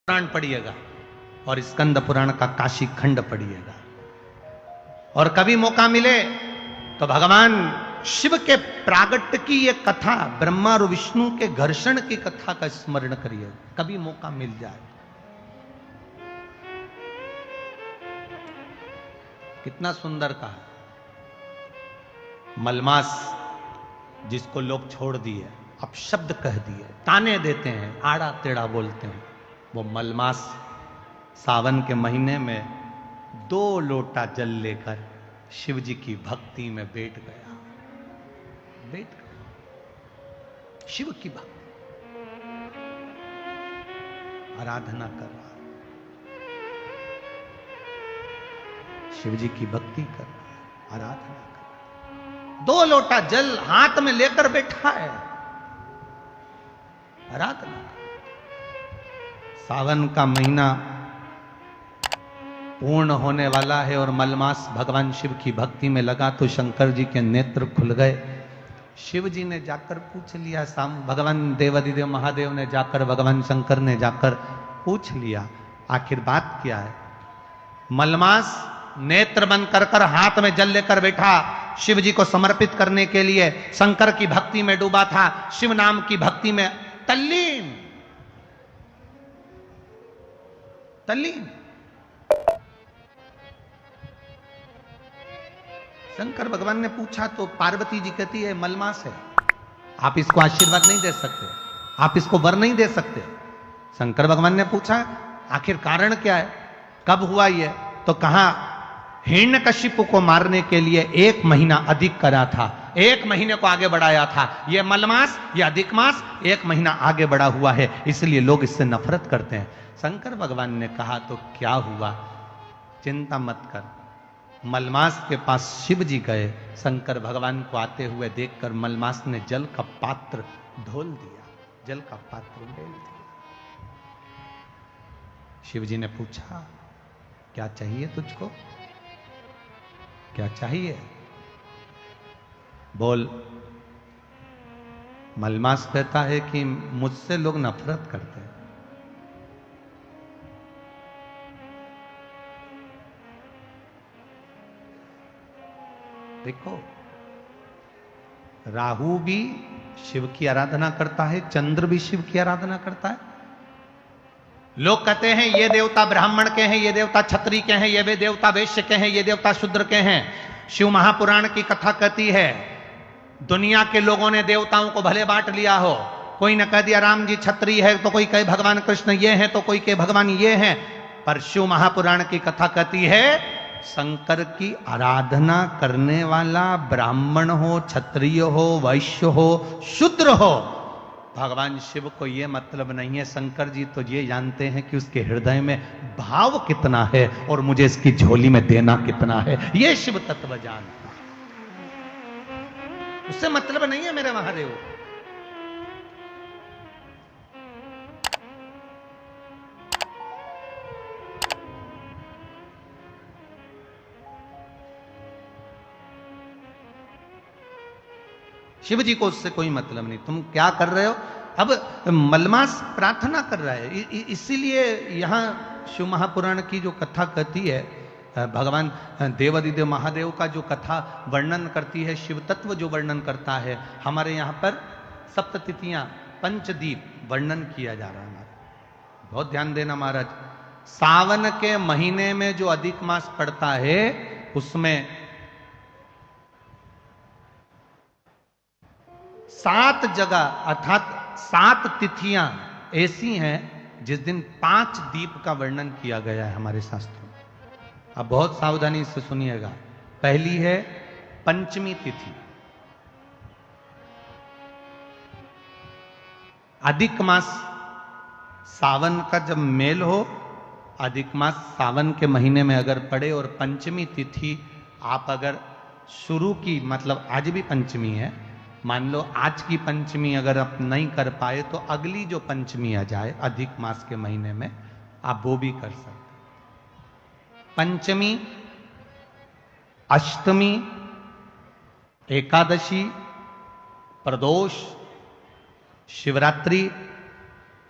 पुराण पढ़िएगा और स्कंद पुराण का काशी खंड पढ़िएगा। और कभी मौका मिले तो भगवान शिव के प्रागट्य की ये कथा, ब्रह्मा और विष्णु के घर्षण की कथा का स्मरण करिए, कभी मौका मिल जाए। कितना सुंदर कहा। मलमास जिसको लोग छोड़ दिए, अपशब्द कह दिए, ताने देते हैं, आड़ा टेढ़ा बोलते हैं, वो मलमास सावन के महीने में 2 लोटा जल लेकर शिव जी की भक्ति में बैठ गया। शिव की भक्ति, आराधना कर रहा, शिव जी की भक्ति कर रहा, आराधना कर रहा, 2 लोटा जल हाथ में लेकर बैठा है, आराधना। सावन का महीना पूर्ण होने वाला है और मलमास भगवान शिव की भक्ति में लगा तो शंकर जी के नेत्र खुल गए। शिव जी ने जाकर पूछ लिया, भगवान देवादिदेव महादेव ने जाकर, भगवान शंकर ने जाकर पूछ लिया, आखिर बात क्या है। मलमास नेत्र बंद कर हाथ में जल लेकर बैठा, शिव जी को समर्पित करने के लिए शंकर की भक्ति में डूबा था, शिव नाम की भक्ति में तल्लीन। शंकर भगवान ने पूछा तो पार्वती जी कहती है मलमास है, आप इसको आशीर्वाद नहीं दे सकते, आप इसको वर नहीं दे सकते। शंकर भगवान ने पूछा आखिर कारण क्या है, कब हुआ ये, तो कहा हिरण्यकशिपु को मारने के लिए 1 महीना अधिक करा था, 1 महीने को आगे बढ़ाया था। ये मलमास, ये अधिक मास 1 महीना आगे बढ़ा हुआ है, इसलिए लोग इससे नफरत करते हैं। शंकर भगवान ने कहा तो क्या हुआ, चिंता मत कर। मलमास के पास शिव जी गए, शंकर भगवान को आते हुए देखकर मलमास ने जल का पात्र ढोल दिया, जल का पात्र ढोल दिया। शिव जी ने पूछा क्या चाहिए तुझको, क्या चाहिए, बोल। मलमास कहता है कि मुझसे लोग नफरत करते हैं। देखो, राहु भी शिव की आराधना करता है, चंद्र भी शिव की आराधना करता है। लोग कहते हैं ये देवता ब्राह्मण के हैं, ये देवता क्षत्रिय के हैं, ये वे देवता वैश्य के हैं, ये देवता शूद्र के हैं। शिव महापुराण की कथा कहती है दुनिया के लोगों ने देवताओं को भले बांट लिया हो, कोई ने कह दिया राम जी क्षत्रिय है, तो कोई कहे भगवान कृष्ण ये हैं, तो कोई कहे भगवान ये हैं। पर शिव महापुराण की कथा कहती है शंकर की आराधना करने वाला ब्राह्मण हो, क्षत्रिय हो, वैश्य हो, शूद्र हो, भगवान शिव को यह मतलब नहीं है। शंकर जी तो ये जानते हैं कि उसके हृदय में भाव कितना है और मुझे इसकी झोली में देना कितना है, ये शिव तत्व जानता है। उससे मतलब नहीं है मेरे महादेव। शिव जी को उससे कोई मतलब नहीं, तुम क्या कर रहे हो। अब मलमास प्रार्थना कर रहा है, इसीलिए यहां शिव महापुराण की जो कथा कहती है, भगवान देवादिदेव महादेव का जो कथा वर्णन करती है, शिव तत्व जो वर्णन करता है, हमारे यहां पर सप्ततिथियां, पंचदीप वर्णन किया जा रहा है। बहुत ध्यान देना महाराज, सावन के महीने में जो अधिक मास पड़ता है उसमें 7 जगह अर्थात 7 तिथियां ऐसी हैं जिस दिन 5 दीप का वर्णन किया गया है हमारे शास्त्रों में। अब बहुत सावधानी से सुनिएगा। पहली है पंचमी तिथि, अधिक मास सावन का जब मेल हो, अधिक मास सावन के महीने में अगर पड़े और पंचमी तिथि आप अगर शुरू की, मतलब आज भी पंचमी है, मान लो आज की पंचमी अगर आप नहीं कर पाए तो अगली जो पंचमी आ जाए अधिक मास के महीने में, आप वो भी कर सकते। पंचमी, अष्टमी, एकादशी, प्रदोष, शिवरात्रि,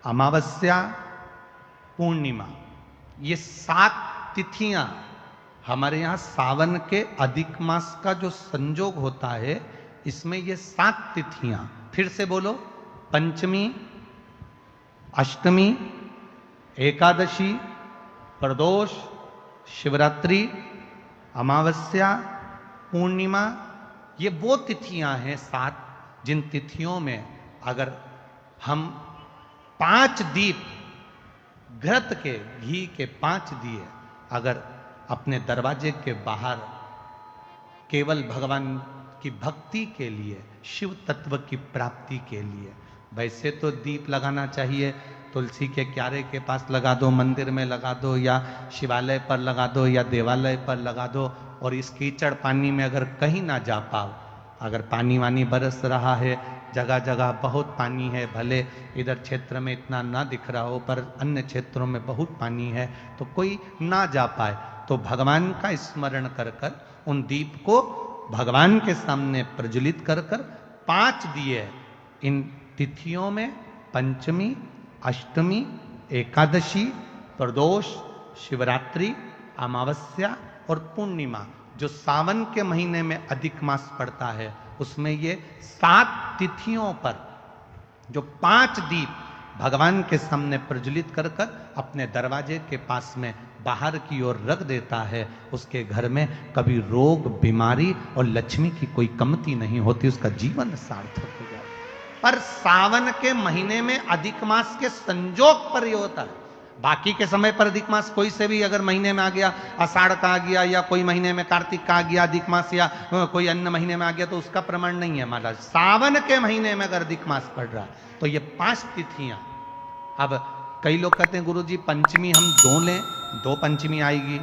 अमावस्या, पूर्णिमा, ये 7 तिथियां हमारे यहां सावन के अधिक मास का जो संजोग होता है, इसमें ये 7 तिथियां, फिर से बोलो, पंचमी, अष्टमी, एकादशी, प्रदोष, शिवरात्रि, अमावस्या, पूर्णिमा, ये वो तिथियां हैं 7 जिन तिथियों में अगर हम 5 दीप घृत के, घी के 5 दिए अगर अपने दरवाजे के बाहर केवल भगवान की भक्ति के लिए, शिव तत्व की प्राप्ति के लिए, वैसे तो दीप लगाना चाहिए, तुलसी के क्यारे के पास लगा दो, मंदिर में लगा दो, या शिवालय पर लगा दो, या देवालय पर लगा दो। और इस कीचड़ पानी में अगर कहीं ना जा पाओ, अगर पानी वानी बरस रहा है, जगह जगह बहुत पानी है, भले इधर क्षेत्र में इतना ना दिख रहा हो पर अन्य क्षेत्रों में बहुत पानी है, तो कोई ना जा पाए तो भगवान का स्मरण कर कर उन दीप को भगवान के सामने प्रज्वलित कर कर 5 दिए इन तिथियों में, पंचमी, अष्टमी, एकादशी, प्रदोष, शिवरात्रि, अमावस्या और पूर्णिमा, जो सावन के महीने में अधिक मास पड़ता है, उसमें ये 7 तिथियों पर जो 5 दीप भगवान के सामने प्रज्वलित कर कर अपने दरवाजे के पास में बाहर की ओर रख देता है, उसके घर में कभी रोग, बीमारी और लक्ष्मी की कोई कमती नहीं होती, उसका जीवन सार्थक हो जाता। पर सावन के महीने में अधिक मास के संजोग पर ये होता है, बाकी के समय पर अधिक मास कोई से भी अगर महीने में आ गया, आषाढ़ का आ गया, या कोई महीने में कार्तिक का आ गया अधिक मास, या कोई अन्य महीने में आ गया, तो उसका प्रमाण नहीं है महाराज। सावन के महीने में अगर अधिक मास पड़ रहा है तो ये 5 तिथियां। अब कई लोग कहते हैं गुरुजी पंचमी हम 2 लें, 2 पंचमी आएगी,